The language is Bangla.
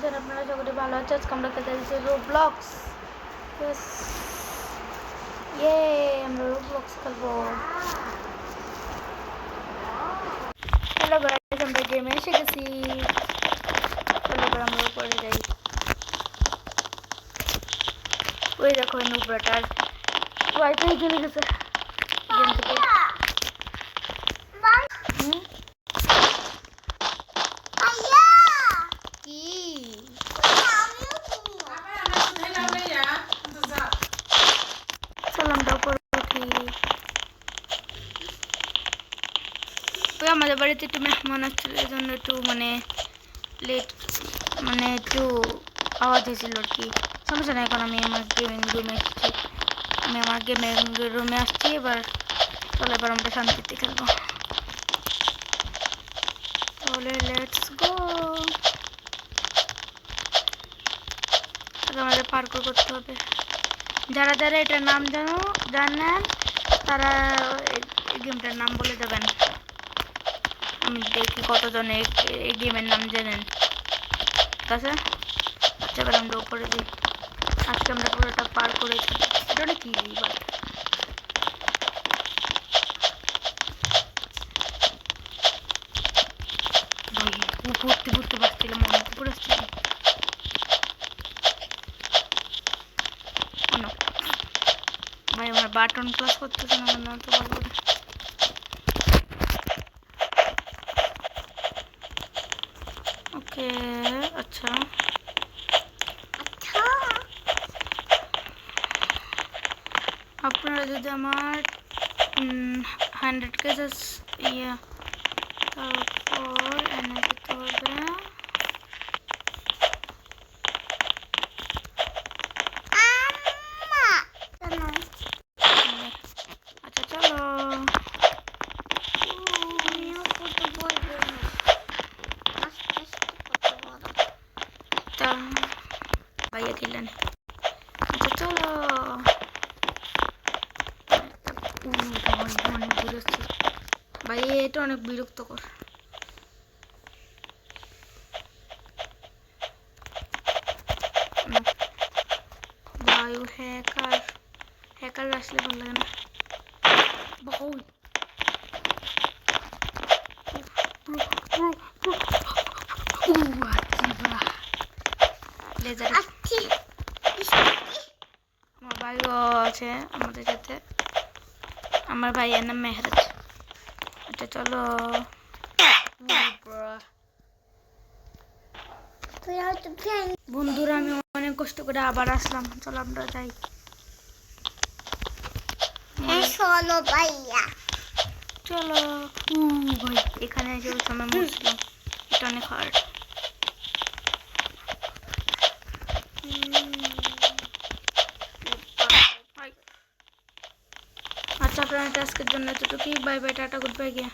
আছেন আপনারা? সকলে ভালো আছে? আজকে আমরা খেলতে যাচ্ছি রোবলক্স। আমরা রোবলক্স খেলবো। হ্যালো গাইস, আমরা গেমে এসে গেছি। চলো এবার আমরা উপরে যাই। ওই দেখো নুব্রাটার ওয়াইফাই চলে গেছে গেম থেকে। আমাদের বাড়িতে একটু মেহমান আসছিল, এই জন্য একটু লেট একটু আওয়াজ হয়েছিল আর কি। সমস্যা নেই, এখন আমি আমার গেমিং রুমে এসেছি। আমি আমার গেমিং রুমে আসছি। এবার চলো এবার আমরা শান্তিতে খেলবো। তাহলে লেটস গো। আমাদের পার্কর করতে হবে। যারা যারা এটার নাম জানেন তারা এই গেমটার নাম বলে দেবেন। আমি দেখি কতজন এই গেমের নাম জানেন। ঠিক আছে, এবার আমরা উপরে দিই। আজকে আমরা পুরোটা পার করেছি। এটা কি এবার পড়তে পড়তে পারছিলাম, অনেক উপরে আসছিলাম। ভাই আমার বাটন ক্লাস করতেছে না তো ভালো করে। ওকে, আচ্ছা আপনারা যদি আমার 100 কেসেস তারপর এনে দিতে হবে। আচ্ছা চলো, ভাইয়া খেলেন। আচ্ছা চলো, অনেক দূর আসছে ভাই, এটা অনেক বিরক্তকর। ভাই হ্যাকার আসলে ভালো লাগে না। আমার ভাইও আছে আমাদের সাথে। আমার ভাইয়ের নাম মেহরাজ। আচ্ছা চলো বন্ধুরা, আমি অনেক কষ্ট করে আবার আসলাম। চলো আমরা যাই। চলো ভাইয়া, চলো। ভাই এখানে এসে সময় মরছিলাম, এটা অনেক হার্ড। আচ্ছা আপনারা আজকের জন্য এতটুকুই। Bye bye, tata, good bye গিয়া।